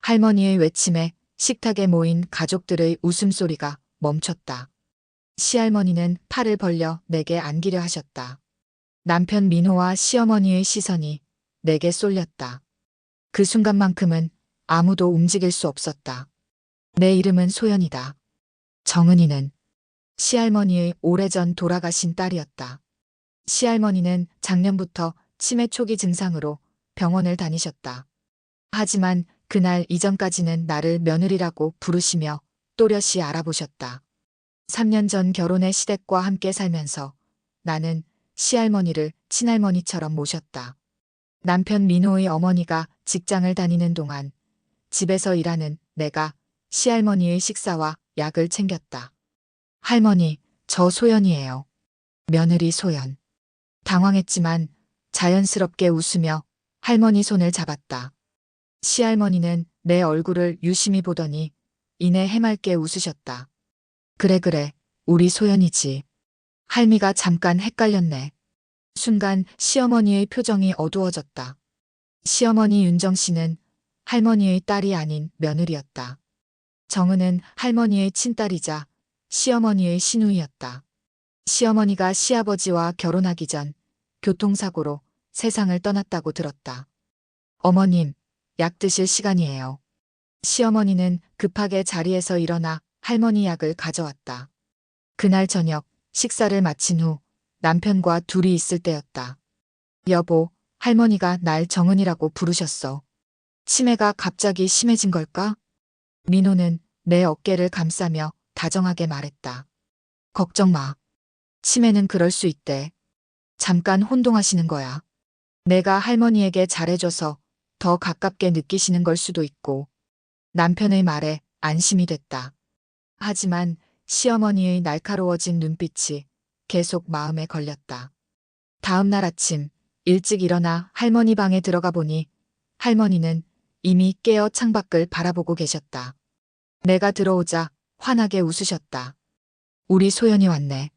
할머니의 외침에 식탁에 모인 가족들의 웃음소리가 멈췄다. 시할머니는 팔을 벌려 내게 안기려 하셨다. 남편 민호와 시어머니의 시선이 내게 쏠렸다. 그 순간만큼은 아무도 움직일 수 없었다. 내 이름은 소연이다. 정은이는 시할머니의 오래전 돌아가신 딸이었다. 시할머니는 작년부터 치매 초기 증상으로 병원을 다니셨다. 하지만 그날 이전까지는 나를 며느리라고 부르시며 또렷이 알아보셨다. 3년 전 결혼의 시댁과 함께 살면서 나는 시할머니를 친할머니처럼 모셨다. 남편 민호의 어머니가 직장을 다니는 동안 집에서 일하는 내가 시할머니의 식사와 약을 챙겼다. 할머니, 저 소연이에요. 며느리 소연. 당황했지만 자연스럽게 웃으며 할머니 손을 잡았다. 시할머니는 내 얼굴을 유심히 보더니 이내 해맑게 웃으셨다. 그래, 우리 소연이지. 할미가 잠깐 헷갈렸네. 순간 시어머니의 표정이 어두워졌다. 시어머니 윤정 씨는 할머니의 딸이 아닌 며느리였다. 정은은 할머니의 친딸이자 시어머니의 시누이였다. 시어머니가 시아버지와 결혼하기 전 교통사고로 세상을 떠났다고 들었다. 어머님, 약 드실 시간이에요. 시어머니는 급하게 자리에서 일어나 할머니 약을 가져왔다. 그날 저녁 식사를 마친 후 남편과 둘이 있을 때였다. 여보, 할머니가 날 정은이라고 부르셨어. 치매가 갑자기 심해진 걸까? 민호는 내 어깨를 감싸며 다정하게 말했다. 걱정 마. 치매는 그럴 수 있대. 잠깐 혼동하시는 거야. 내가 할머니에게 잘해줘서 더 가깝게 느끼시는 걸 수도 있고. 남편의 말에 안심이 됐다. 하지만 시어머니의 날카로워진 눈빛이 계속 마음에 걸렸다. 다음 날 아침 일찍 일어나 할머니 방에 들어가 보니 할머니는 이미 깨어 창밖을 바라보고 계셨다. 내가 들어오자 환하게 웃으셨다. 우리 소연이 왔네.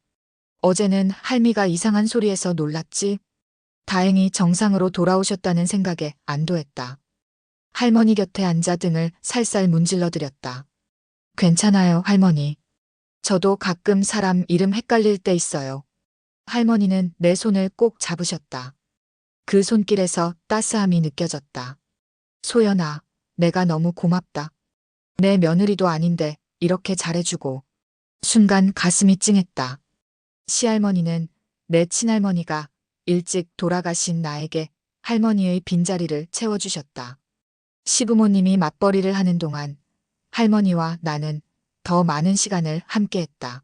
어제는 할미가 이상한 소리에서 놀랐지? 다행히 정상으로 돌아오셨다는 생각에 안도했다. 할머니 곁에 앉아 등을 살살 문질러 드렸다. 괜찮아요, 할머니. 저도 가끔 사람 이름 헷갈릴 때 있어요. 할머니는 내 손을 꼭 잡으셨다. 그 손길에서 따스함이 느껴졌다. 소연아, 내가 너무 고맙다. 내 며느리도 아닌데 이렇게 잘해주고. 순간 가슴이 찡했다. 시할머니는 내 친할머니가 일찍 돌아가신 나에게 할머니의 빈자리를 채워주셨다. 시부모님이 맞벌이를 하는 동안 할머니와 나는 더 많은 시간을 함께했다.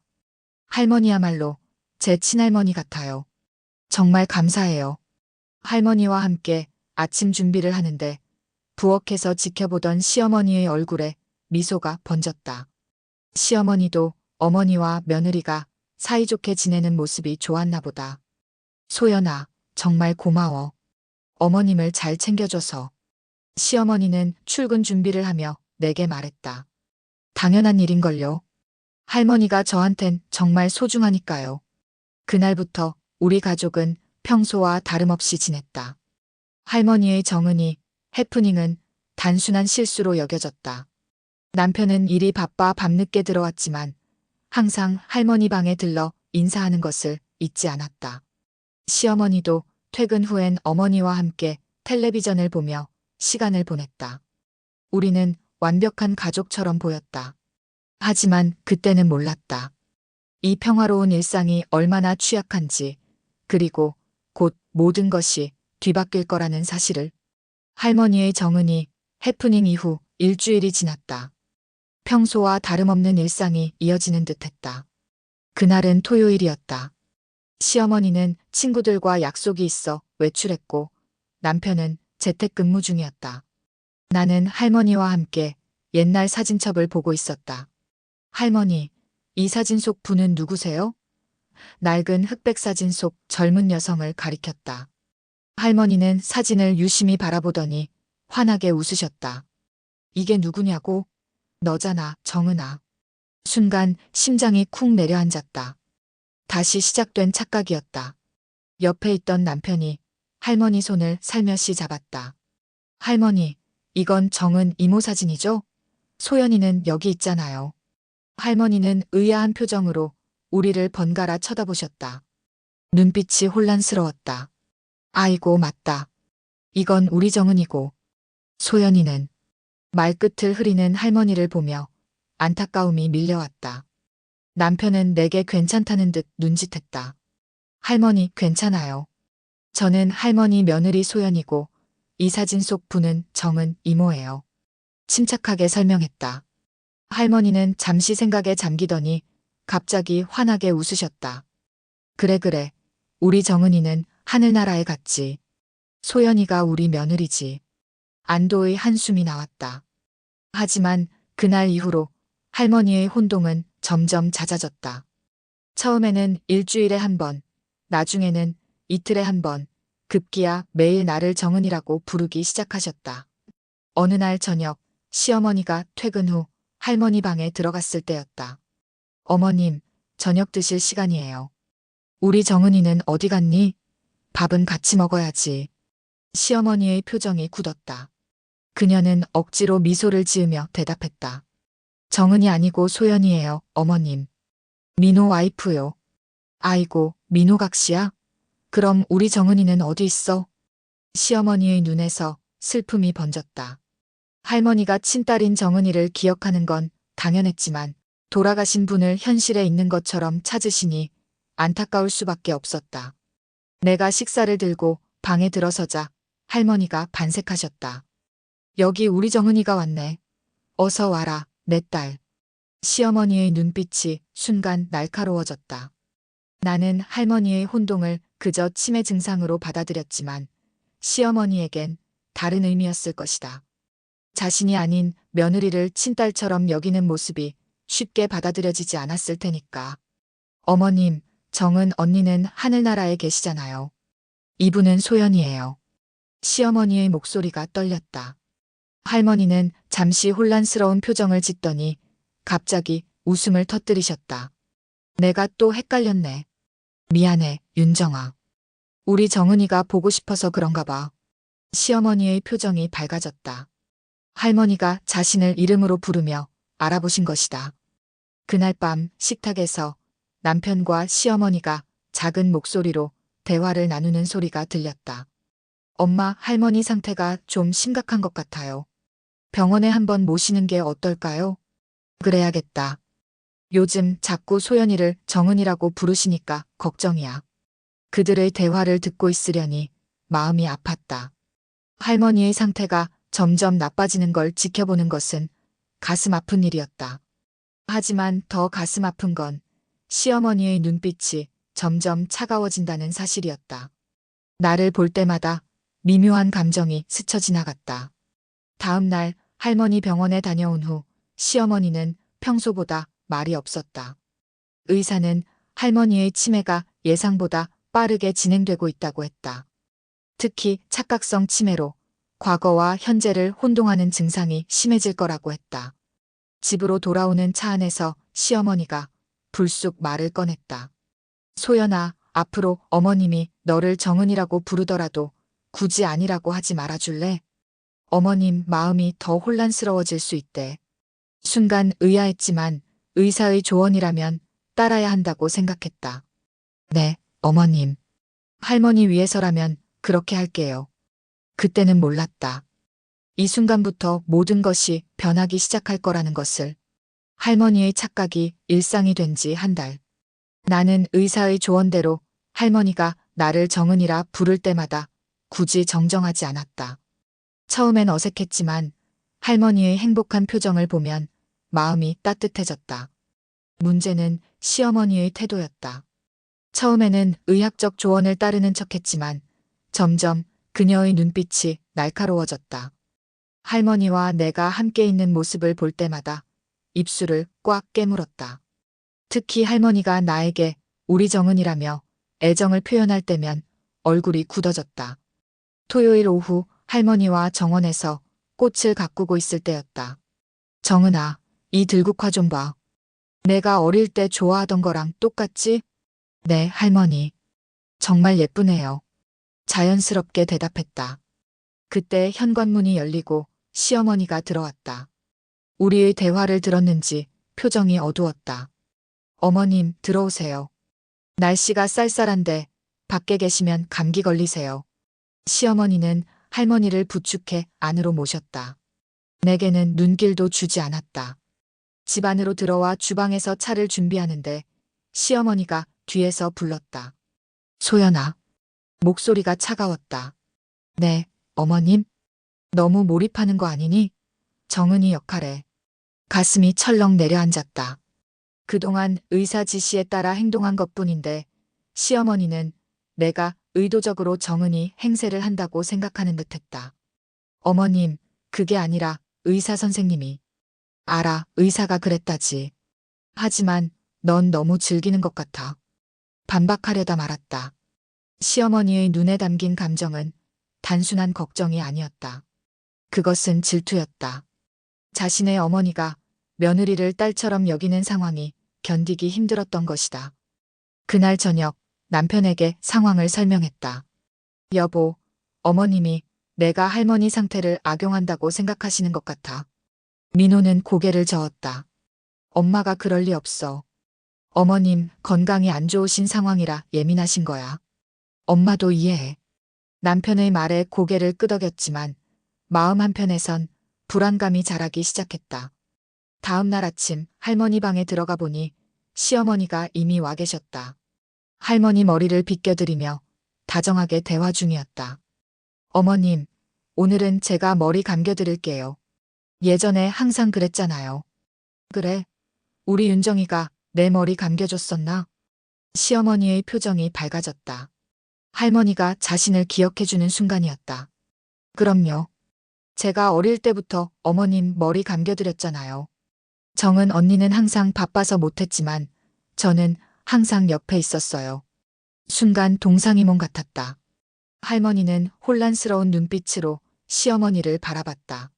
할머니야말로 제 친할머니 같아요. 정말 감사해요. 할머니와 함께 아침 준비를 하는데 부엌에서 지켜보던 시어머니의 얼굴에 미소가 번졌다. 시어머니도 어머니와 며느리가 사이좋게 지내는 모습이 좋았나 보다. 소연아, 정말 고마워. 어머님을 잘 챙겨줘서. 시어머니는 출근 준비를 하며 내게 말했다. 당연한 일인걸요. 할머니가 저한텐 정말 소중하니까요. 그날부터 우리 가족은 평소와 다름없이 지냈다. 할머니의 정은이 해프닝은 단순한 실수로 여겨졌다. 남편은 일이 바빠 밤늦게 들어왔지만 항상 할머니 방에 들러 인사하는 것을 잊지 않았다. 시어머니도 퇴근 후엔 어머니와 함께 텔레비전을 보며 시간을 보냈다. 우리는 완벽한 가족처럼 보였다. 하지만 그때는 몰랐다. 이 평화로운 일상이 얼마나 취약한지, 그리고 곧 모든 것이 뒤바뀔 거라는 사실을. 할머니의 정은이 해프닝 이후 일주일이 지났다. 평소와 다름없는 일상이 이어지는 듯했다. 그날은 토요일이었다. 시어머니는 친구들과 약속이 있어 외출했고 남편은 재택근무 중이었다. 나는 할머니와 함께 옛날 사진첩을 보고 있었다. 할머니, 이 사진 속 분은 누구세요? 낡은 흑백 사진 속 젊은 여성을 가리켰다. 할머니는 사진을 유심히 바라보더니 환하게 웃으셨다. 이게 누구냐고? 너잖아, 정은아. 순간 심장이 쿵 내려앉았다. 다시 시작된 착각이었다. 옆에 있던 남편이 할머니 손을 살며시 잡았다. 할머니, 이건 정은 이모 사진이죠? 소연이는 여기 있잖아요. 할머니는 의아한 표정으로 우리를 번갈아 쳐다보셨다. 눈빛이 혼란스러웠다. 아이고, 맞다. 이건 우리 정은이고. 소연이는 말끝을 흐리는 할머니를 보며 안타까움이 밀려왔다. 남편은 내게 괜찮다는 듯 눈짓했다. 할머니, 괜찮아요. 저는 할머니 며느리 소연이고 이 사진 속 분은 정은 이모예요. 침착하게 설명했다. 할머니는 잠시 생각에 잠기더니 갑자기 환하게 웃으셨다. 그래, 그래. 우리 정은이는 하늘나라에 갔지. 소연이가 우리 며느리지. 안도의 한숨이 나왔다. 하지만 그날 이후로 할머니의 혼동은 점점 잦아졌다. 처음에는 일주일에 한 번, 나중에는 이틀에 한 번, 급기야 매일 나를 정은이라고 부르기 시작하셨다. 어느 날 저녁, 시어머니가 퇴근 후 할머니 방에 들어갔을 때였다. 어머님, 저녁 드실 시간이에요. 우리 정은이는 어디 갔니? 밥은 같이 먹어야지. 시어머니의 표정이 굳었다. 그녀는 억지로 미소를 지으며 대답했다. 정은이 아니고 소연이에요, 어머님. 민호 와이프요. 아이고, 민호각 씨야? 그럼 우리 정은이는 어디 있어? 시어머니의 눈에서 슬픔이 번졌다. 할머니가 친딸인 정은이를 기억하는 건 당연했지만 돌아가신 분을 현실에 있는 것처럼 찾으시니 안타까울 수밖에 없었다. 내가 식사를 들고 방에 들어서자 할머니가 반색하셨다. 여기 우리 정은이가 왔네. 어서 와라, 내 딸. 시어머니의 눈빛이 순간 날카로워졌다. 나는 할머니의 혼동을 그저 치매 증상으로 받아들였지만 시어머니에겐 다른 의미였을 것이다. 자신이 아닌 며느리를 친딸처럼 여기는 모습이 쉽게 받아들여지지 않았을 테니까. 어머님, 정은 언니는 하늘나라에 계시잖아요. 이분은 소연이에요. 시어머니의 목소리가 떨렸다. 할머니는 잠시 혼란스러운 표정을 짓더니 갑자기 웃음을 터뜨리셨다. 내가 또 헷갈렸네. 미안해, 윤정아. 우리 정은이가 보고 싶어서 그런가 봐. 시어머니의 표정이 밝아졌다. 할머니가 자신을 이름으로 부르며 알아보신 것이다. 그날 밤 식탁에서 남편과 시어머니가 작은 목소리로 대화를 나누는 소리가 들렸다. 엄마, 할머니 상태가 좀 심각한 것 같아요. 병원에 한번 모시는 게 어떨까요? 그래야겠다. 요즘 자꾸 소연이를 정은이라고 부르시니까 걱정이야. 그들의 대화를 듣고 있으려니 마음이 아팠다. 할머니의 상태가 점점 나빠지는 걸 지켜보는 것은 가슴 아픈 일이었다. 하지만 더 가슴 아픈 건 시어머니의 눈빛이 점점 차가워진다는 사실이었다. 나를 볼 때마다 미묘한 감정이 스쳐 지나갔다. 다음 날 할머니 병원에 다녀온 후 시어머니는 평소보다 말이 없었다. 의사는 할머니의 치매가 예상보다 빠르게 진행되고 있다고 했다. 특히 착각성 치매로 과거와 현재를 혼동하는 증상이 심해질 거라고 했다. 집으로 돌아오는 차 안에서 시어머니가 불쑥 말을 꺼냈다. 소연아, 앞으로 어머님이 너를 정은이라고 부르더라도 굳이 아니라고 하지 말아줄래? 어머님 마음이 더 혼란스러워질 수 있대. 순간 의아했지만 의사의 조언이라면 따라야 한다고 생각했다. 네, 어머님. 할머니 위해서라면 그렇게 할게요. 그때는 몰랐다. 이 순간부터 모든 것이 변하기 시작할 거라는 것을. 할머니의 착각이 일상이 된 지 한 달. 나는 의사의 조언대로 할머니가 나를 정은이라 부를 때마다 굳이 정정하지 않았다. 처음엔 어색했지만 할머니의 행복한 표정을 보면 마음이 따뜻해졌다. 문제는 시어머니의 태도였다. 처음에는 의학적 조언을 따르는 척했지만 점점 그녀의 눈빛이 날카로워졌다. 할머니와 내가 함께 있는 모습을 볼 때마다 입술을 꽉 깨물었다. 특히 할머니가 나에게 우리 정은이라며 애정을 표현할 때면 얼굴이 굳어졌다. 토요일 오후 할머니와 정원에서 꽃을 가꾸고 있을 때였다. 정은아, 이 들국화 좀 봐. 내가 어릴 때 좋아하던 거랑 똑같지? 네, 할머니. 정말 예쁘네요. 자연스럽게 대답했다. 그때 현관문이 열리고 시어머니가 들어왔다. 우리의 대화를 들었는지 표정이 어두웠다. 어머님, 들어오세요. 날씨가 쌀쌀한데 밖에 계시면 감기 걸리세요. 시어머니는 할머니를 부축해 안으로 모셨다. 내게는 눈길도 주지 않았다. 집 안으로 들어와 주방에서 차를 준비하는데 시어머니가 뒤에서 불렀다. 소연아. 목소리가 차가웠다. 네, 어머님. 너무 몰입하는 거 아니니? 정은이 역할에. 가슴이 철렁 내려앉았다. 그동안 의사 지시에 따라 행동한 것뿐인데 시어머니는 내가 의도적으로 정은이 행세를 한다고 생각하는 듯했다. 어머님, 그게 아니라 의사 선생님이. 알아, 의사가 그랬다지. 하지만 넌 너무 즐기는 것 같아. 반박하려다 말았다. 시어머니의 눈에 담긴 감정은 단순한 걱정이 아니었다. 그것은 질투였다. 자신의 어머니가 며느리를 딸처럼 여기는 상황이 견디기 힘들었던 것이다. 그날 저녁 남편에게 상황을 설명했다. 여보, 어머님이 내가 할머니 상태를 악용한다고 생각하시는 것 같아. 민호는 고개를 저었다. 엄마가 그럴 리 없어. 어머님 건강이 안 좋으신 상황이라 예민하신 거야. 엄마도 이해해. 남편의 말에 고개를 끄덕였지만 마음 한편에선 불안감이 자라기 시작했다. 다음 날 아침 할머니 방에 들어가 보니 시어머니가 이미 와 계셨다. 할머니 머리를 빗겨드리며 다정하게 대화 중이었다. 어머님, 오늘은 제가 머리 감겨드릴게요. 예전에 항상 그랬잖아요. 그래, 우리 윤정이가 내 머리 감겨줬었나? 시어머니의 표정이 밝아졌다. 할머니가 자신을 기억해주는 순간이었다. 그럼요. 제가 어릴 때부터 어머님 머리 감겨드렸잖아요. 정은 언니는 항상 바빠서 못했지만 저는 항상 옆에 있었어요. 순간 동상이몽 같았다. 할머니는 혼란스러운 눈빛으로 시어머니를 바라봤다.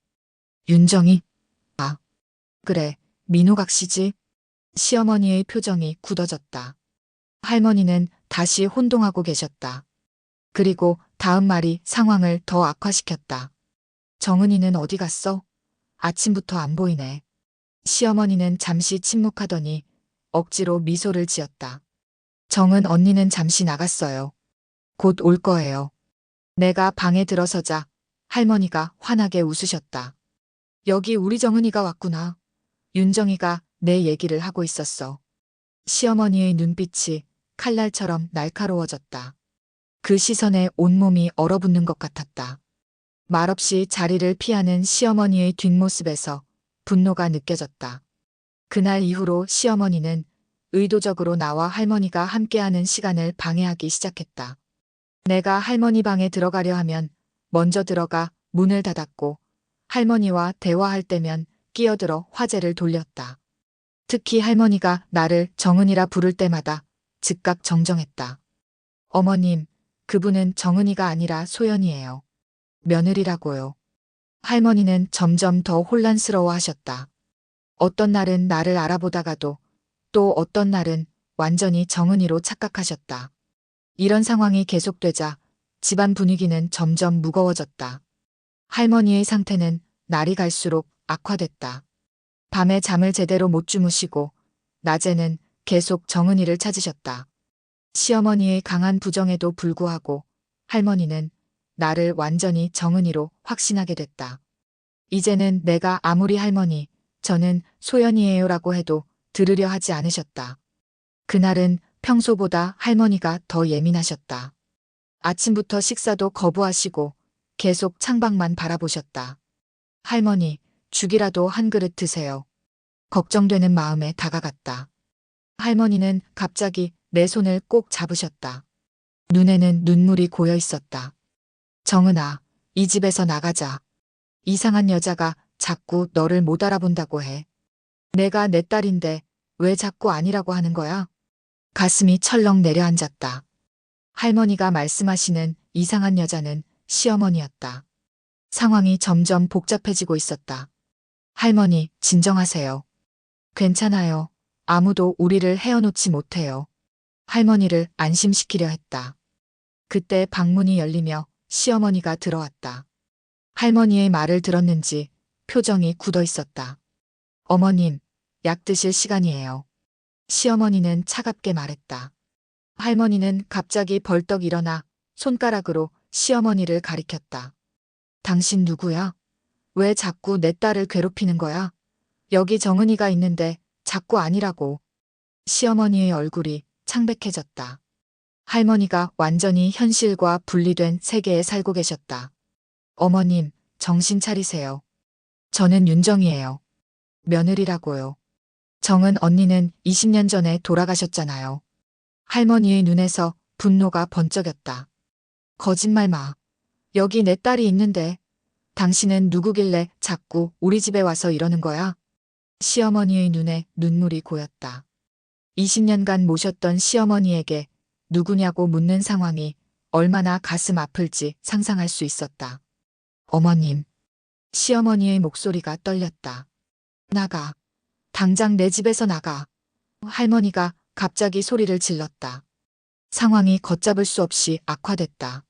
윤정이? 아, 그래, 민호각시지? 시어머니의 표정이 굳어졌다. 할머니는 다시 혼동하고 계셨다. 그리고 다음 말이 상황을 더 악화시켰다. 정은이는 어디 갔어? 아침부터 안 보이네. 시어머니는 잠시 침묵하더니 억지로 미소를 지었다. 정은 언니는 잠시 나갔어요. 곧 올 거예요. 내가 방에 들어서자 할머니가 환하게 웃으셨다. 여기 우리 정은이가 왔구나. 윤정이가 내 얘기를 하고 있었어. 시어머니의 눈빛이 칼날처럼 날카로워졌다. 그 시선에 온몸이 얼어붙는 것 같았다. 말없이 자리를 피하는 시어머니의 뒷모습에서 분노가 느껴졌다. 그날 이후로 시어머니는 의도적으로 나와 할머니가 함께하는 시간을 방해하기 시작했다. 내가 할머니 방에 들어가려 하면 먼저 들어가 문을 닫았고 할머니와 대화할 때면 끼어들어 화제를 돌렸다. 특히 할머니가 나를 정은이라 부를 때마다 즉각 정정했다. 어머님, 그분은 정은이가 아니라 소연이에요. 며느리라고요. 할머니는 점점 더 혼란스러워 하셨다. 어떤 날은 나를 알아보다가도 또 어떤 날은 완전히 정은이로 착각하셨다. 이런 상황이 계속되자 집안 분위기는 점점 무거워졌다. 할머니의 상태는 날이 갈수록 악화됐다. 밤에 잠을 제대로 못 주무시고 낮에는 계속 정은이를 찾으셨다. 시어머니의 강한 부정에도 불구하고 할머니는 나를 완전히 정은이로 확신하게 됐다. 이제는 내가 아무리 할머니, 저는 소연이에요라고 해도 들으려 하지 않으셨다. 그날은 평소보다 할머니가 더 예민하셨다. 아침부터 식사도 거부하시고 계속 창밖만 바라보셨다. 할머니, 죽이라도 한 그릇 드세요. 걱정되는 마음에 다가갔다. 할머니는 갑자기 내 손을 꼭 잡으셨다. 눈에는 눈물이 고여 있었다. 정은아, 이 집에서 나가자. 이상한 여자가 자꾸 너를 못 알아본다고 해. 내가 내 딸인데 왜 자꾸 아니라고 하는 거야? 가슴이 철렁 내려앉았다. 할머니가 말씀하시는 이상한 여자는 시어머니였다. 상황이 점점 복잡해지고 있었다. 할머니, 진정하세요. 괜찮아요. 아무도 우리를 헤어놓지 못해요. 할머니를 안심시키려 했다. 그때 방문이 열리며 시어머니가 들어왔다. 할머니의 말을 들었는지 표정이 굳어 있었다. 어머님, 약 드실 시간이에요. 시어머니는 차갑게 말했다. 할머니는 갑자기 벌떡 일어나 손가락으로 시어머니를 가리켰다. 당신 누구야? 왜 자꾸 내 딸을 괴롭히는 거야? 여기 정은이가 있는데 자꾸 아니라고. 시어머니의 얼굴이 창백해졌다. 할머니가 완전히 현실과 분리된 세계에 살고 계셨다. 어머님, 정신 차리세요. 저는 윤정이에요. 며느리라고요. 정은 언니는 20년 전에 돌아가셨잖아요. 할머니의 눈에서 분노가 번쩍였다. 거짓말 마. 여기 내 딸이 있는데 당신은 누구길래 자꾸 우리 집에 와서 이러는 거야? 시어머니의 눈에 눈물이 고였다. 20년간 모셨던 시어머니에게 누구냐고 묻는 상황이 얼마나 가슴 아플지 상상할 수 있었다. 어머님. 시어머니의 목소리가 떨렸다. 나가. 당장 내 집에서 나가. 할머니가 갑자기 소리를 질렀다. 상황이 걷잡을 수 없이 악화됐다.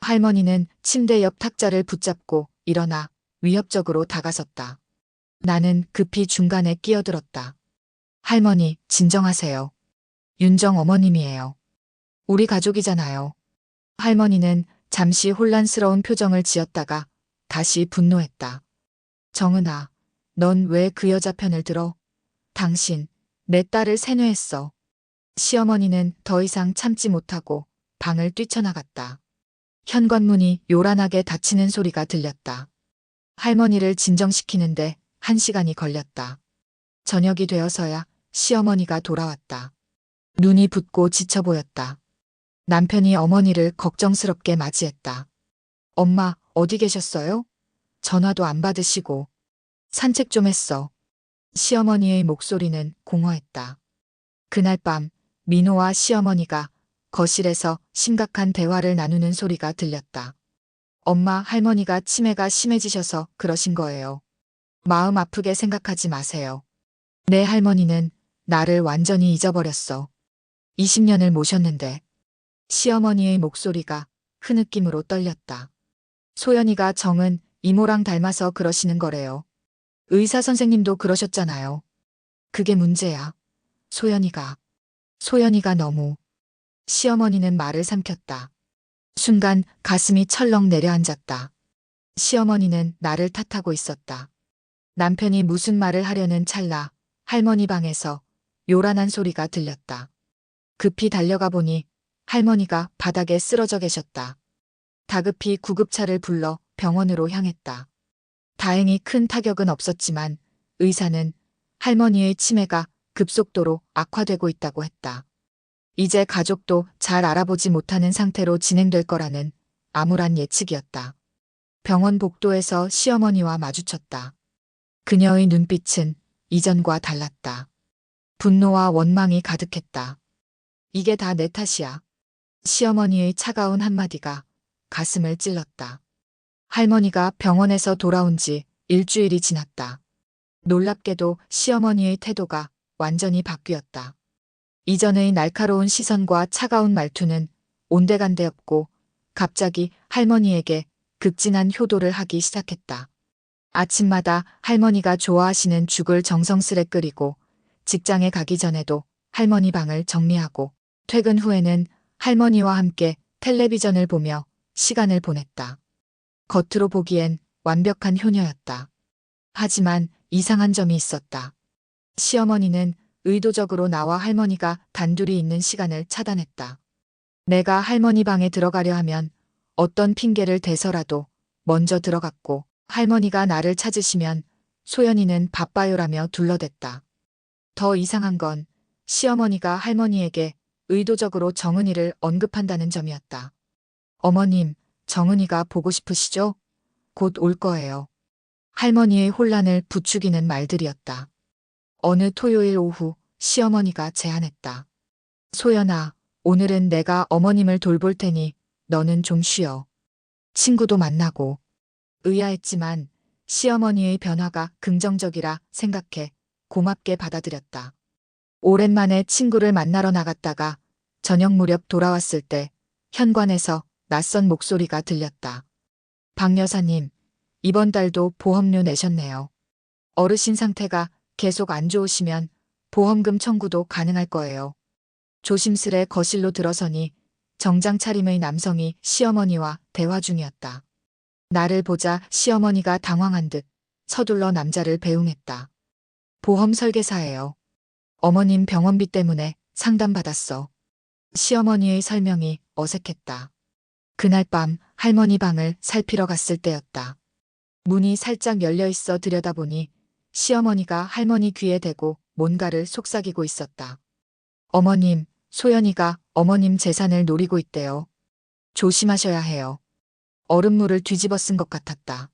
할머니는 침대 옆 탁자를 붙잡고 일어나 위협적으로 다가섰다. 나는 급히 중간에 끼어들었다. 할머니, 진정하세요. 윤정 어머님이에요. 우리 가족이잖아요. 할머니는 잠시 혼란스러운 표정을 지었다가 다시 분노했다. 정은아, 넌 왜 그 여자 편을 들어? 당신, 내 딸을 세뇌했어. 시어머니는 더 이상 참지 못하고 방을 뛰쳐나갔다. 현관문이 요란하게 닫히는 소리가 들렸다. 할머니를 진정시키는데 1시간이 걸렸다. 저녁이 되어서야 시어머니가 돌아왔다. 눈이 붓고 지쳐 보였다. 남편이 어머니를 걱정스럽게 맞이했다. 엄마, 어디 계셨어요? 전화도 안 받으시고. 산책 좀 했어. 시어머니의 목소리는 공허했다. 그날 밤 민호와 시어머니가 거실에서 심각한 대화를 나누는 소리가 들렸다. 엄마, 할머니가 치매가 심해지셔서 그러신 거예요. 마음 아프게 생각하지 마세요. 내 할머니는 나를 완전히 잊어버렸어. 20년을 모셨는데. 시어머니의 목소리가 흐느낌으로 떨렸다. 소연이가 정은 이모랑 닮아서 그러시는 거래요. 의사 선생님도 그러셨잖아요. 그게 문제야. 소연이가 너무. 시어머니는 말을 삼켰다. 순간 가슴이 철렁 내려앉았다. 시어머니는 나를 탓하고 있었다. 남편이 무슨 말을 하려는 찰나 할머니 방에서 요란한 소리가 들렸다. 급히 달려가 보니 할머니가 바닥에 쓰러져 계셨다. 다급히 구급차를 불러 병원으로 향했다. 다행히 큰 타격은 없었지만 의사는 할머니의 치매가 급속도로 악화되고 있다고 했다. 이제 가족도 잘 알아보지 못하는 상태로 진행될 거라는 암울한 예측이었다. 병원 복도에서 시어머니와 마주쳤다. 그녀의 눈빛은 이전과 달랐다. 분노와 원망이 가득했다. 이게 다 내 탓이야. 시어머니의 차가운 한마디가 가슴을 찔렀다. 할머니가 병원에서 돌아온 지 일주일이 지났다. 놀랍게도 시어머니의 태도가 완전히 바뀌었다. 이전의 날카로운 시선과 차가운 말투는 온데간데 없고 갑자기 할머니에게 극진한 효도를 하기 시작했다. 아침마다 할머니가 좋아하시는 죽을 정성스레 끓이고 직장에 가기 전에도 할머니 방을 정리하고 퇴근 후에는 할머니와 함께 텔레비전을 보며 시간을 보냈다. 겉으로 보기엔 완벽한 효녀였다. 하지만 이상한 점이 있었다. 시어머니는 의도적으로 나와 할머니가 단둘이 있는 시간을 차단했다. 내가 할머니 방에 들어가려 하면 어떤 핑계를 대서라도 먼저 들어갔고 할머니가 나를 찾으시면 소연이는 바빠요라며 둘러댔다. 더 이상한 건 시어머니가 할머니에게 의도적으로 정은이를 언급한다는 점이었다. 어머님, 정은이가 보고 싶으시죠? 곧 올 거예요. 할머니의 혼란을 부추기는 말들이었다. 어느 토요일 오후 시어머니가 제안했다. 소연아, 오늘은 내가 어머님을 돌볼 테니 너는 좀 쉬어. 친구도 만나고. 의아했지만 시어머니의 변화가 긍정적이라 생각해 고맙게 받아들였다. 오랜만에 친구를 만나러 나갔다가 저녁 무렵 돌아왔을 때 현관에서 낯선 목소리가 들렸다. 박 여사님, 이번 달도 보험료 내셨네요. 어르신 상태가 계속 안 좋으시면 보험금 청구도 가능할 거예요. 조심스레 거실로 들어서니 정장 차림의 남성이 시어머니와 대화 중이었다. 나를 보자 시어머니가 당황한 듯 서둘러 남자를 배웅했다. 보험 설계사예요. 어머님 병원비 때문에 상담받았어. 시어머니의 설명이 어색했다. 그날 밤 할머니 방을 살피러 갔을 때였다. 문이 살짝 열려 있어 들여다보니 시어머니가 할머니 귀에 대고 뭔가를 속삭이고 있었다. 어머님, 소연이가 어머님 재산을 노리고 있대요. 조심하셔야 해요. 얼음물을 뒤집어 쓴 것 같았다.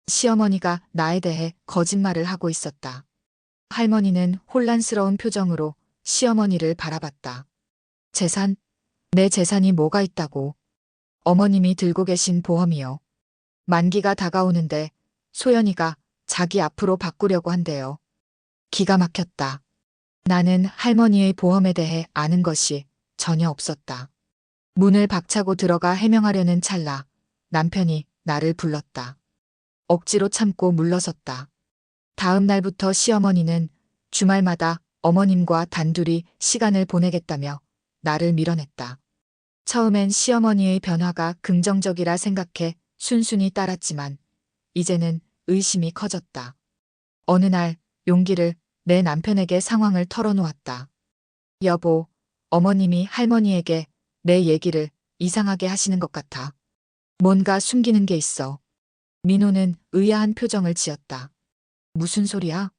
시어머니가 나에 대해 거짓말을 하고 있었다. 할머니는 혼란스러운 표정으로 시어머니를 바라봤다. 재산? 내 재산이 뭐가 있다고? 어머님이 들고 계신 보험이요. 만기가 다가오는데 소연이가 자기 앞으로 바꾸려고 한대요. 기가 막혔다. 나는 할머니의 보험에 대해 아는 것이 전혀 없었다. 문을 박차고 들어가 해명하려는 찰나 남편이 나를 불렀다. 억지로 참고 물러섰다. 다음 날부터 시어머니는 주말마다 어머님과 단둘이 시간을 보내겠다며 나를 밀어냈다. 처음엔 시어머니의 변화가 긍정적이라 생각해 순순히 따랐지만 이제는 의심이 커졌다. 어느 날 용기를 내 남편에게 상황을 털어놓았다. 여보, 어머님이 할머니에게 내 얘기를 이상하게 하시는 것 같아. 뭔가 숨기는 게 있어. 민호는 의아한 표정을 지었다. 무슨 소리야?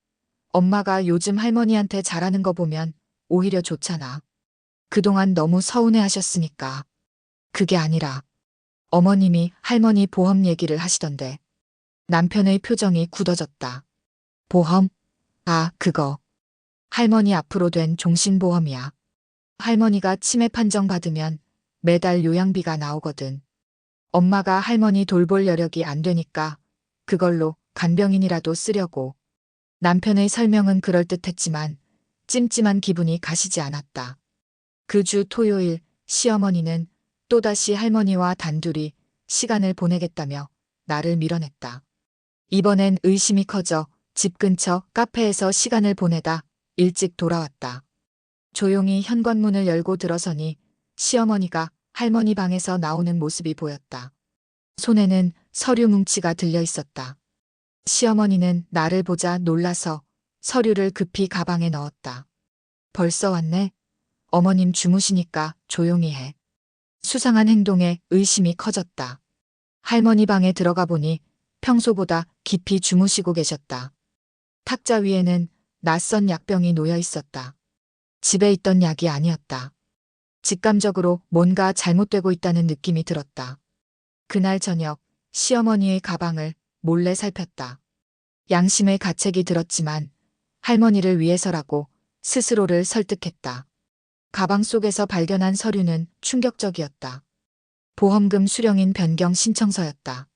엄마가 요즘 할머니한테 잘하는 거 보면 오히려 좋잖아. 그동안 너무 서운해 하셨으니까. 그게 아니라 어머님이 할머니 보험 얘기를 하시던데. 남편의 표정이 굳어졌다. 보험? 아, 그거. 할머니 앞으로 된 종신보험이야. 할머니가 치매 판정 받으면 매달 요양비가 나오거든. 엄마가 할머니 돌볼 여력이 안 되니까 그걸로 간병인이라도 쓰려고. 남편의 설명은 그럴듯했지만 찜찜한 기분이 가시지 않았다. 그 주 토요일 시어머니는 또다시 할머니와 단둘이 시간을 보내겠다며 나를 밀어냈다. 이번엔 의심이 커져 집 근처 카페에서 시간을 보내다 일찍 돌아왔다. 조용히 현관문을 열고 들어서니 시어머니가 할머니 방에서 나오는 모습이 보였다. 손에는 서류 뭉치가 들려 있었다. 시어머니는 나를 보자 놀라서 서류를 급히 가방에 넣었다. 벌써 왔네? 어머님 주무시니까 조용히 해. 수상한 행동에 의심이 커졌다. 할머니 방에 들어가 보니 평소보다 깊이 주무시고 계셨다. 탁자 위에는 낯선 약병이 놓여 있었다. 집에 있던 약이 아니었다. 직감적으로 뭔가 잘못되고 있다는 느낌이 들었다. 그날 저녁 시어머니의 가방을 몰래 살폈다. 양심의 가책이 들었지만 할머니를 위해서라고 스스로를 설득했다. 가방 속에서 발견한 서류는 충격적이었다. 보험금 수령인 변경 신청서였다.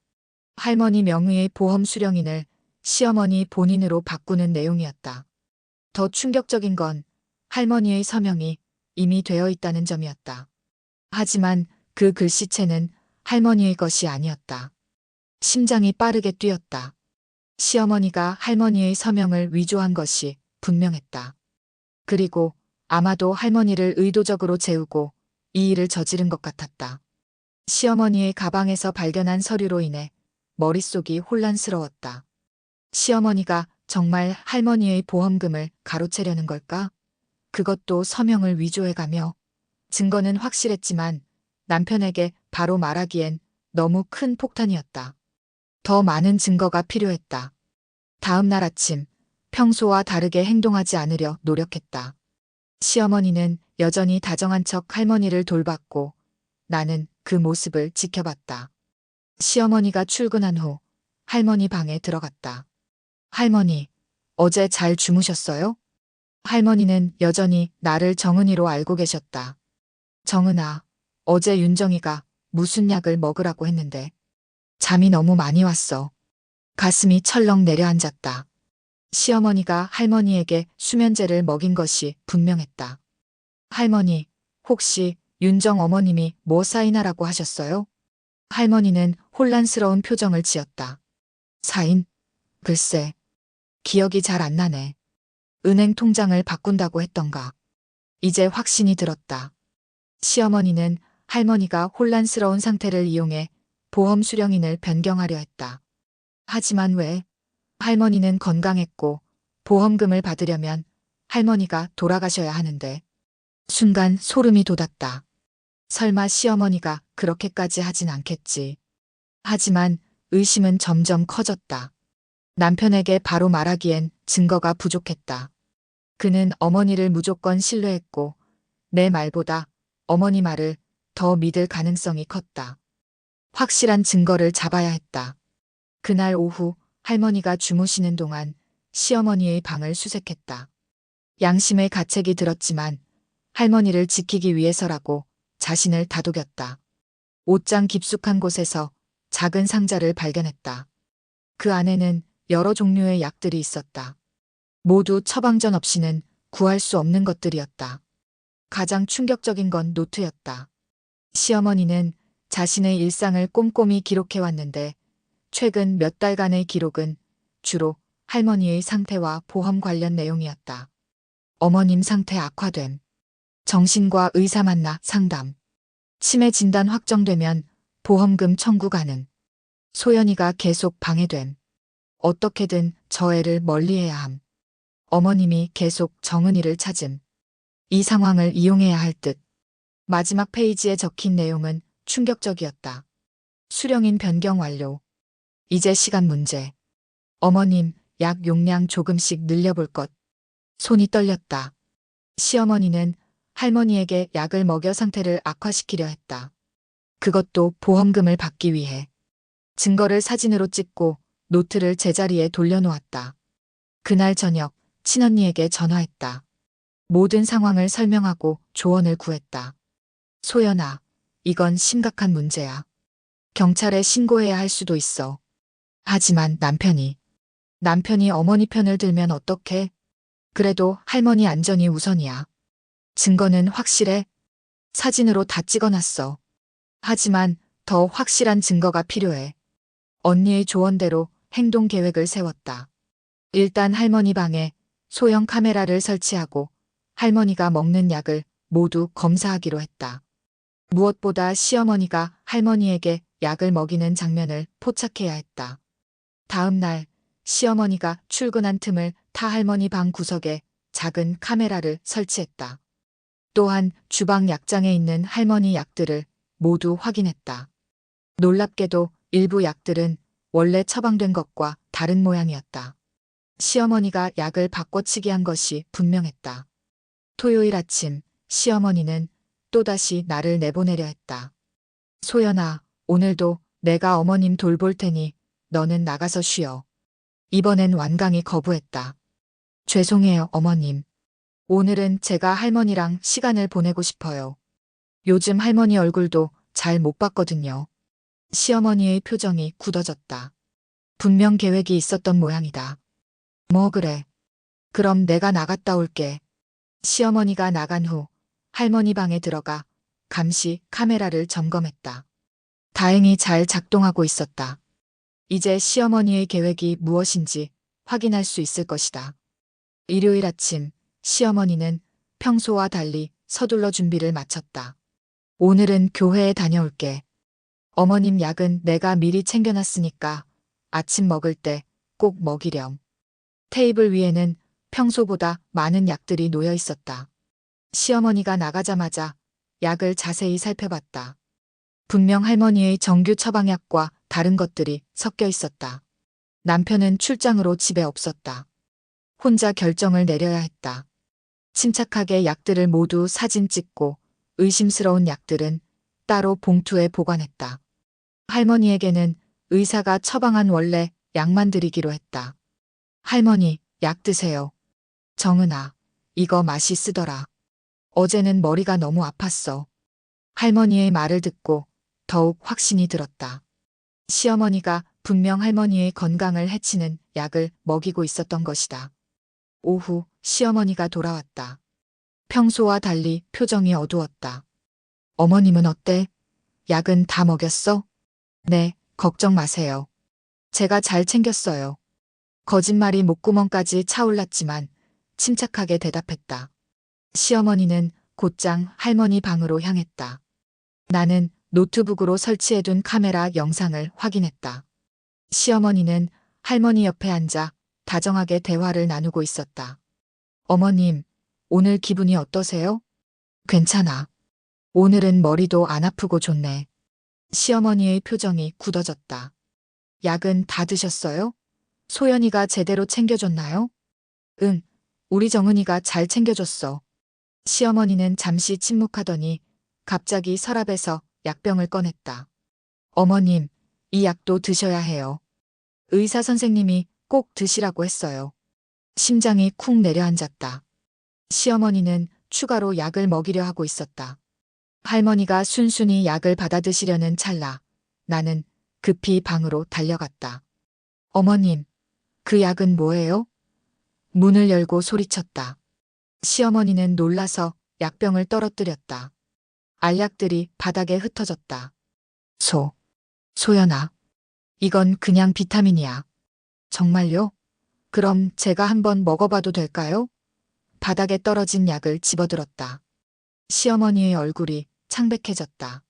할머니 명의의 보험 수령인을 시어머니 본인으로 바꾸는 내용이었다. 더 충격적인 건 할머니의 서명이 이미 되어 있다는 점이었다. 하지만 그 글씨체는 할머니의 것이 아니었다. 심장이 빠르게 뛰었다. 시어머니가 할머니의 서명을 위조한 것이 분명했다. 그리고 아마도 할머니를 의도적으로 재우고 이 일을 저지른 것 같았다. 시어머니의 가방에서 발견한 서류로 인해 머릿속이 혼란스러웠다. 시어머니가 정말 할머니의 보험금을 가로채려는 걸까? 그것도 서명을 위조해가며. 증거는 확실했지만 남편에게 바로 말하기엔 너무 큰 폭탄이었다. 더 많은 증거가 필요했다. 다음 날 아침, 평소와 다르게 행동하지 않으려 노력했다. 시어머니는 여전히 다정한 척 할머니를 돌봤고 나는 그 모습을 지켜봤다. 시어머니가 출근한 후 할머니 방에 들어갔다. 할머니, 어제 잘 주무셨어요? 할머니는 여전히 나를 정은이로 알고 계셨다. 정은아, 어제 윤정이가 무슨 약을 먹으라고 했는데 잠이 너무 많이 왔어. 가슴이 철렁 내려앉았다. 시어머니가 할머니에게 수면제를 먹인 것이 분명했다. 할머니, 혹시 윤정 어머님이 뭐 사인하라고 하셨어요? 할머니는 혼란스러운 표정을 지었다. 사인? 글쎄, 기억이 잘 안 나네. 은행 통장을 바꾼다고 했던가. 이제 확신이 들었다. 시어머니는 할머니가 혼란스러운 상태를 이용해 보험 수령인을 변경하려 했다. 하지만 왜? 할머니는 건강했고 보험금을 받으려면 할머니가 돌아가셔야 하는데. 순간 소름이 돋았다. 설마 시어머니가 그렇게까지 하진 않겠지. 하지만 의심은 점점 커졌다. 남편에게 바로 말하기엔 증거가 부족했다. 그는 어머니를 무조건 신뢰했고 내 말보다 어머니 말을 더 믿을 가능성이 컸다. 확실한 증거를 잡아야 했다. 그날 오후 할머니가 주무시는 동안 시어머니의 방을 수색했다. 양심의 가책이 들었지만 할머니를 지키기 위해서라고 자신을 다독였다. 옷장 깊숙한 곳에서 작은 상자를 발견했다. 그 안에는 여러 종류의 약들이 있었다. 모두 처방전 없이는 구할 수 없는 것들이었다. 가장 충격적인 건 노트였다. 시어머니는 자신의 일상을 꼼꼼히 기록해왔는데 최근 몇 달간의 기록은 주로 할머니의 상태와 보험 관련 내용이었다. 어머님 상태 악화됨. 정신과 의사 만나 상담. 치매 진단 확정되면 보험금 청구 가능. 소연이가 계속 방해됨. 어떻게든 저 애를 멀리해야 함. 어머님이 계속 정은이를 찾음. 이 상황을 이용해야 할 듯. 마지막 페이지에 적힌 내용은 충격적이었다. 수령인 변경 완료. 이제 시간 문제. 어머님, 약 용량 조금씩 늘려볼 것. 손이 떨렸다. 시어머니는 할머니에게 약을 먹여 상태를 악화시키려 했다. 그것도 보험금을 받기 위해. 증거를 사진으로 찍고 노트를 제자리에 돌려놓았다. 그날 저녁 친언니에게 전화했다. 모든 상황을 설명하고 조언을 구했다. 소연아, 이건 심각한 문제야. 경찰에 신고해야 할 수도 있어. 하지만 남편이 어머니 편을 들면 어떡해? 그래도 할머니 안전이 우선이야. 증거는 확실해? 사진으로 다 찍어놨어. 하지만 더 확실한 증거가 필요해. 언니의 조언대로 행동 계획을 세웠다. 일단 할머니 방에 소형 카메라를 설치하고 할머니가 먹는 약을 모두 검사하기로 했다. 무엇보다 시어머니가 할머니에게 약을 먹이는 장면을 포착해야 했다. 다음 날 시어머니가 출근한 틈을 타 할머니 방 구석에 작은 카메라를 설치했다. 또한 주방 약장에 있는 할머니 약들을 모두 확인했다. 놀랍게도 일부 약들은 원래 처방된 것과 다른 모양이었다. 시어머니가 약을 바꿔치기 한 것이 분명했다. 토요일 아침 시어머니는 또다시 나를 내보내려 했다. 소연아, 오늘도 내가 어머님 돌볼 테니 너는 나가서 쉬어. 이번엔 완강히 거부했다. 죄송해요, 어머님. 오늘은 제가 할머니랑 시간을 보내고 싶어요. 요즘 할머니 얼굴도 잘 못 봤거든요. 시어머니의 표정이 굳어졌다. 분명 계획이 있었던 모양이다. 뭐 그래. 그럼 내가 나갔다 올게. 시어머니가 나간 후 할머니 방에 들어가 감시 카메라를 점검했다. 다행히 잘 작동하고 있었다. 이제 시어머니의 계획이 무엇인지 확인할 수 있을 것이다. 일요일 아침 시어머니는 평소와 달리 서둘러 준비를 마쳤다. 오늘은 교회에 다녀올게. 어머님 약은 내가 미리 챙겨놨으니까 아침 먹을 때 꼭 먹이렴. 테이블 위에는 평소보다 많은 약들이 놓여 있었다. 시어머니가 나가자마자 약을 자세히 살펴봤다. 분명 할머니의 정규 처방약과 다른 것들이 섞여 있었다. 남편은 출장으로 집에 없었다. 혼자 결정을 내려야 했다. 침착하게 약들을 모두 사진 찍고 의심스러운 약들은 따로 봉투에 보관했다. 할머니에게는 의사가 처방한 원래 약만 드리기로 했다. 할머니, 약 드세요. 정은아, 이거 맛있으더라. 어제는 머리가 너무 아팠어. 할머니의 말을 듣고 더욱 확신이 들었다. 시어머니가 분명 할머니의 건강을 해치는 약을 먹이고 있었던 것이다. 오후 시어머니가 돌아왔다. 평소와 달리 표정이 어두웠다. 어머님은 어때? 약은 다 먹였어? 네, 걱정 마세요. 제가 잘 챙겼어요. 거짓말이 목구멍까지 차올랐지만 침착하게 대답했다. 시어머니는 곧장 할머니 방으로 향했다. 나는 노트북으로 설치해둔 카메라 영상을 확인했다. 시어머니는 할머니 옆에 앉아 다정하게 대화를 나누고 있었다. 어머님, 오늘 기분이 어떠세요? 괜찮아. 오늘은 머리도 안 아프고 좋네. 시어머니의 표정이 굳어졌다. 약은 다 드셨어요? 소연이가 제대로 챙겨줬나요? 응, 우리 정은이가 잘 챙겨줬어. 시어머니는 잠시 침묵하더니 갑자기 서랍에서 약병을 꺼냈다. 어머님, 이 약도 드셔야 해요. 의사 선생님이 꼭 드시라고 했어요. 심장이 쿵 내려앉았다. 시어머니는 추가로 약을 먹이려 하고 있었다. 할머니가 순순히 약을 받아 드시려는 찰나 나는 급히 방으로 달려갔다. 어머님, 그 약은 뭐예요? 문을 열고 소리쳤다. 시어머니는 놀라서 약병을 떨어뜨렸다. 알약들이 바닥에 흩어졌다. 소연아. 이건 그냥 비타민이야. 정말요? 그럼 제가 한번 먹어봐도 될까요? 바닥에 떨어진 약을 집어들었다. 시어머니의 얼굴이 창백해졌다.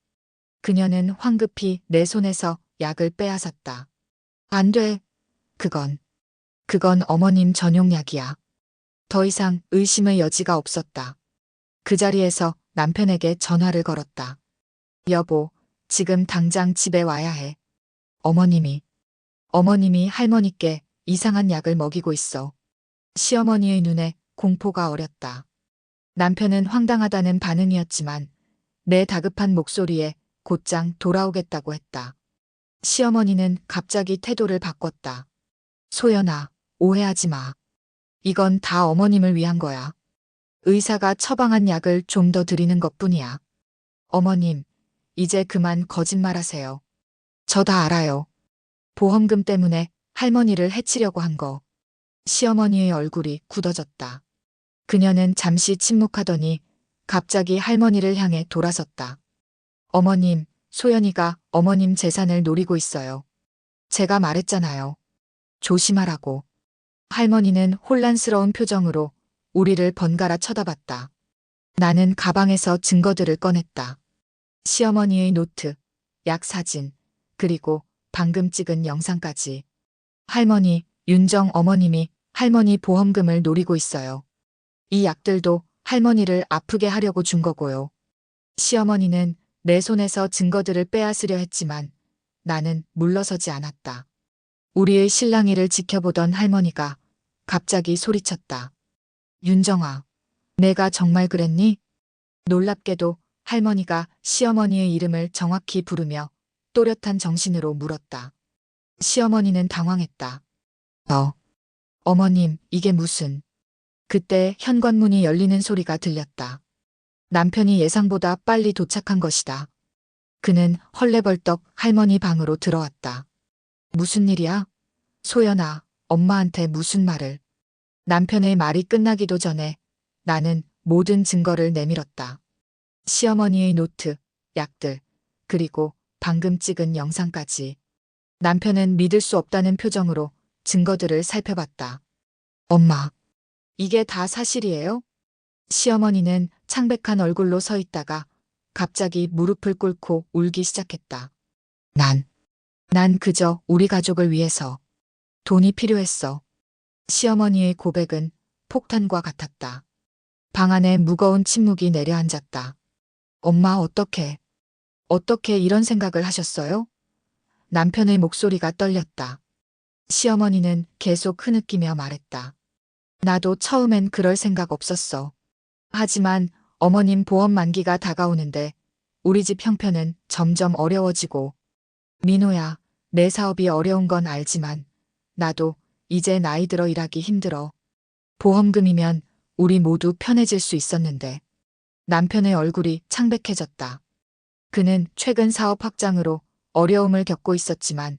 그녀는 황급히 내 손에서 약을 빼앗았다. 안 돼. 그건 어머님 전용 약이야. 더 이상 의심의 여지가 없었다. 그 자리에서 남편에게 전화를 걸었다. 여보, 지금 당장 집에 와야 해. 어머님이 할머니께 이상한 약을 먹이고 있어. 시어머니의 눈에 공포가 어렸다. 남편은 황당하다는 반응이었지만 내 다급한 목소리에 곧장 돌아오겠다고 했다. 시어머니는 갑자기 태도를 바꿨다. 소연아, 오해하지 마. 이건 다 어머님을 위한 거야. 의사가 처방한 약을 좀 더 드리는 것뿐이야. 어머님, 이제 그만 거짓말하세요. 저 다 알아요. 보험금 때문에 할머니를 해치려고 한 거. 시어머니의 얼굴이 굳어졌다. 그녀는 잠시 침묵하더니 갑자기 할머니를 향해 돌아섰다. 어머님, 소연이가 어머님 재산을 노리고 있어요. 제가 말했잖아요. 조심하라고. 할머니는 혼란스러운 표정으로 우리를 번갈아 쳐다봤다. 나는 가방에서 증거들을 꺼냈다. 시어머니의 노트, 약 사진, 그리고 방금 찍은 영상까지. 할머니, 윤정 어머님이 할머니 보험금을 노리고 있어요. 이 약들도 할머니를 아프게 하려고 준 거고요. 시어머니는 내 손에서 증거들을 빼앗으려 했지만 나는 물러서지 않았다. 우리의 실랑이를 지켜보던 할머니가 갑자기 소리쳤다. 윤정아, 내가 정말 그랬니? 놀랍게도 할머니가 시어머니의 이름을 정확히 부르며 또렷한 정신으로 물었다. 시어머니는 당황했다. 어머님, 이게 무슨. 그때 현관문이 열리는 소리가 들렸다. 남편이 예상보다 빨리 도착한 것이다. 그는 헐레벌떡 할머니 방으로 들어왔다. 무슨 일이야? 소연아, 엄마한테 무슨 말을. 남편의 말이 끝나기도 전에 나는 모든 증거를 내밀었다. 시어머니의 노트, 약들, 그리고 방금 찍은 영상까지. 남편은 믿을 수 없다는 표정으로 증거들을 살펴봤다. 엄마, 이게 다 사실이에요? 시어머니는 창백한 얼굴로 서 있다가 갑자기 무릎을 꿇고 울기 시작했다. 난 그저 우리 가족을 위해서 돈이 필요했어. 시어머니의 고백은 폭탄과 같았다. 방 안에 무거운 침묵이 내려앉았다. 엄마 어떻게 이런 생각을 하셨어요? 남편의 목소리가 떨렸다. 시어머니는 계속 흐느끼며 말했다. 나도 처음엔 그럴 생각 없었어. 하지만 어머님 보험 만기가 다가오는데 우리 집 형편은 점점 어려워지고. 민호야, 내 사업이 어려운 건 알지만 나도 이제 나이 들어 일하기 힘들어. 보험금이면 우리 모두 편해질 수 있었는데. 남편의 얼굴이 창백해졌다. 그는 최근 사업 확장으로 어려움을 겪고 있었지만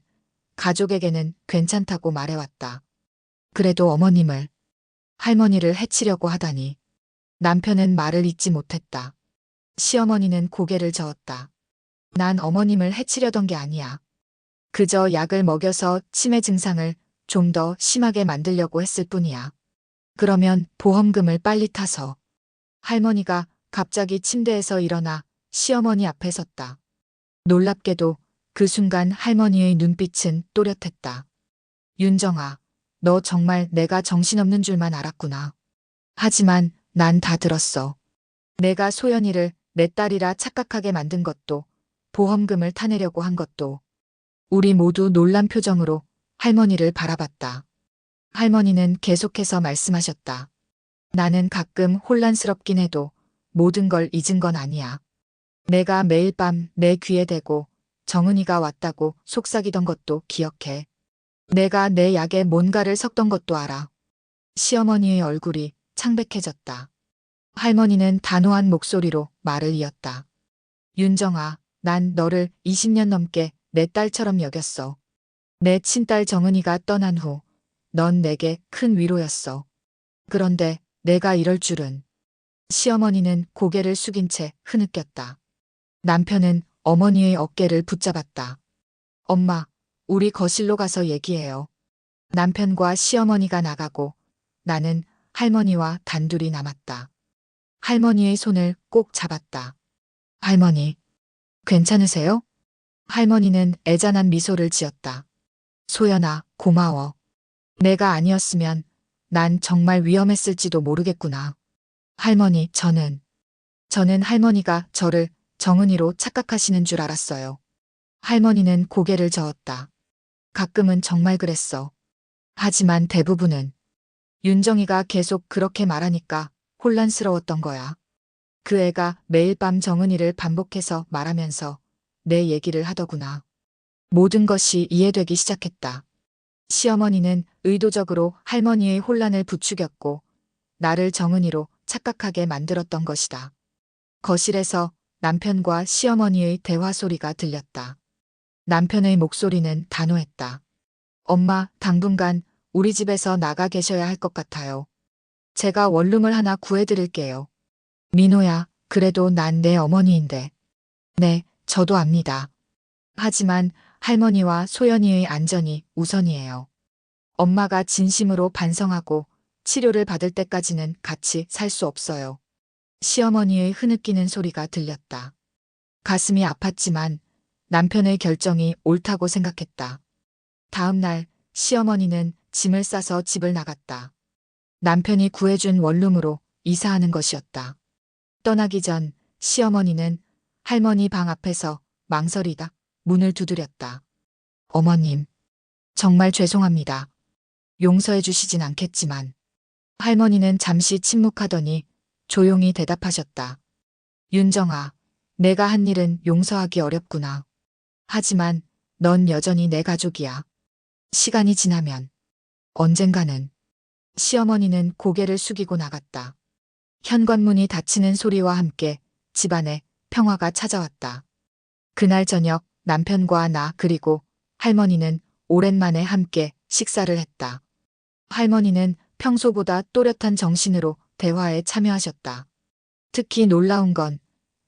가족에게는 괜찮다고 말해왔다. 그래도 할머니를 해치려고 하다니. 남편은 말을 잇지 못했다. 시어머니는 고개를 저었다. 난 어머님을 해치려던 게 아니야. 그저 약을 먹여서 치매 증상을 좀 더 심하게 만들려고 했을 뿐이야. 그러면 보험금을 빨리 타서. 할머니가 갑자기 침대에서 일어나 시어머니 앞에 섰다. 놀랍게도 그 순간 할머니의 눈빛은 또렷했다. 윤정아, 너 정말 내가 정신없는 줄만 알았구나. 하지만 난 다 들었어. 내가 소연이를 내 딸이라 착각하게 만든 것도, 보험금을 타내려고 한 것도. 우리 모두 놀란 표정으로 할머니를 바라봤다. 할머니는 계속해서 말씀하셨다. 나는 가끔 혼란스럽긴 해도 모든 걸 잊은 건 아니야. 내가 매일 밤 내 귀에 대고 정은이가 왔다고 속삭이던 것도 기억해. 내가 내 약에 뭔가를 섞던 것도 알아. 시어머니의 얼굴이 창백해졌다. 할머니는 단호한 목소리로 말을 이었다. 윤정아, 난 너를 20년 넘게 내 딸처럼 여겼어. 내 친딸 정은이가 떠난 후 넌 내게 큰 위로였어. 그런데 내가 이럴 줄은. 시어머니는 고개를 숙인 채 흐느꼈다. 남편은 어머니의 어깨를 붙잡았다. 엄마, 우리 거실로 가서 얘기해요. 남편과 시어머니가 나가고 나는 할머니와 단둘이 남았다. 할머니의 손을 꼭 잡았다. 할머니, 괜찮으세요? 할머니는 애잔한 미소를 지었다. 소연아, 고마워. 내가 아니었으면 난 정말 위험했을지도 모르겠구나. 할머니, 저는 할머니가 저를 정은이로 착각하시는 줄 알았어요. 할머니는 고개를 저었다. 가끔은 정말 그랬어. 하지만 대부분은. 윤정이가 계속 그렇게 말하니까 혼란스러웠던 거야. 그 애가 매일 밤 정은이를 반복해서 말하면서 내 얘기를 하더구나. 모든 것이 이해되기 시작했다. 시어머니는 의도적으로 할머니의 혼란을 부추겼고 나를 정은이로 착각하게 만들었던 것이다. 거실에서 남편과 시어머니의 대화 소리가 들렸다. 남편의 목소리는 단호했다. 엄마, 당분간 우리 집에서 나가 계셔야 할 것 같아요. 제가 원룸을 하나 구해드릴게요. 민호야, 그래도 난 내 어머니인데. 네, 저도 압니다. 하지만 할머니와 소연이의 안전이 우선이에요. 엄마가 진심으로 반성하고 치료를 받을 때까지는 같이 살 수 없어요. 시어머니의 흐느끼는 소리가 들렸다. 가슴이 아팠지만 남편의 결정이 옳다고 생각했다. 다음 날 시어머니는 짐을 싸서 집을 나갔다. 남편이 구해준 원룸으로 이사하는 것이었다. 떠나기 전 시어머니는 할머니 방 앞에서 망설이다 문을 두드렸다. 어머님, 정말 죄송합니다. 용서해 주시진 않겠지만. 할머니는 잠시 침묵하더니 조용히 대답하셨다. 윤정아, 내가 한 일은 용서하기 어렵구나. 하지만 넌 여전히 내 가족이야. 시간이 지나면 언젠가는. 시어머니는 고개를 숙이고 나갔다. 현관문이 닫히는 소리와 함께 집안에 평화가 찾아왔다. 그날 저녁 남편과 나 그리고 할머니는 오랜만에 함께 식사를 했다. 할머니는 평소보다 또렷한 정신으로 대화에 참여하셨다. 특히 놀라운 건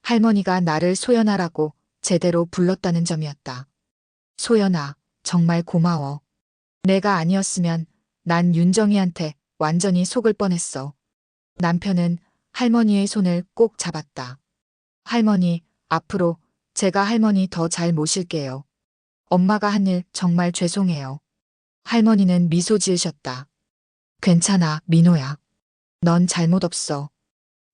할머니가 나를 소연아라고 제대로 불렀다는 점이었다. 소연아, 정말 고마워. 내가 아니었으면 난 윤정이한테 완전히 속을 뻔했어. 남편은 할머니의 손을 꼭 잡았다. 할머니, 앞으로 제가 할머니 더 잘 모실게요. 엄마가 한 일 정말 죄송해요. 할머니는 미소 지으셨다. 괜찮아, 민호야. 넌 잘못 없어.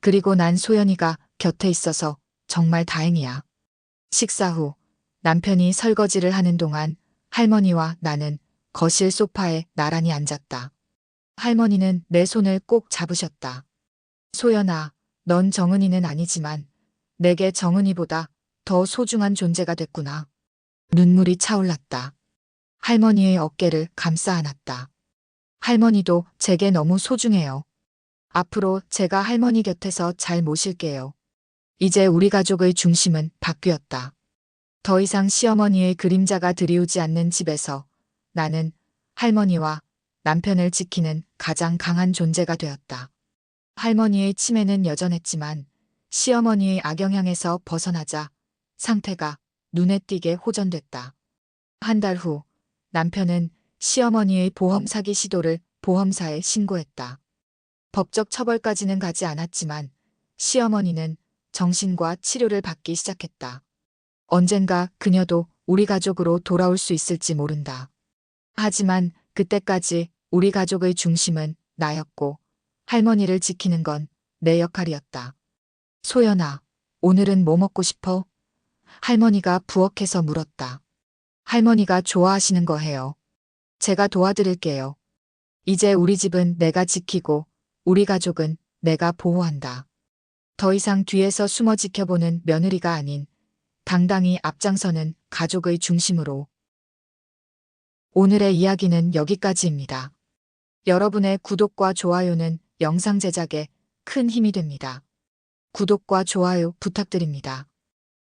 그리고 난 소연이가 곁에 있어서 정말 다행이야. 식사 후 남편이 설거지를 하는 동안 할머니와 나는 거실 소파에 나란히 앉았다. 할머니는 내 손을 꼭 잡으셨다. 소연아, 넌 정은이는 아니지만 내게 정은이보다 더 소중한 존재가 됐구나. 눈물이 차올랐다. 할머니의 어깨를 감싸 안았다. 할머니도 제게 너무 소중해요. 앞으로 제가 할머니 곁에서 잘 모실게요. 이제 우리 가족의 중심은 바뀌었다. 더 이상 시어머니의 그림자가 드리우지 않는 집에서 나는 할머니와 남편을 지키는 가장 강한 존재가 되었다. 할머니의 치매는 여전했지만 시어머니의 악영향에서 벗어나자 상태가 눈에 띄게 호전됐다. 한 달 후 남편은 시어머니의 보험 사기 시도를 보험사에 신고했다. 법적 처벌까지는 가지 않았지만 시어머니는 정신과 치료를 받기 시작했다. 언젠가 그녀도 우리 가족으로 돌아올 수 있을지 모른다. 하지만 그때까지 우리 가족의 중심은 나였고 할머니를 지키는 건 내 역할이었다. 소연아, 오늘은 뭐 먹고 싶어? 할머니가 부엌에서 물었다. 할머니가 좋아하시는 거 해요. 제가 도와드릴게요. 이제 우리 집은 내가 지키고 우리 가족은 내가 보호한다. 더 이상 뒤에서 숨어 지켜보는 며느리가 아닌 당당히 앞장서는 가족의 중심으로. 오늘의 이야기는 여기까지입니다. 여러분의 구독과 좋아요는 영상 제작에 큰 힘이 됩니다. 구독과 좋아요 부탁드립니다.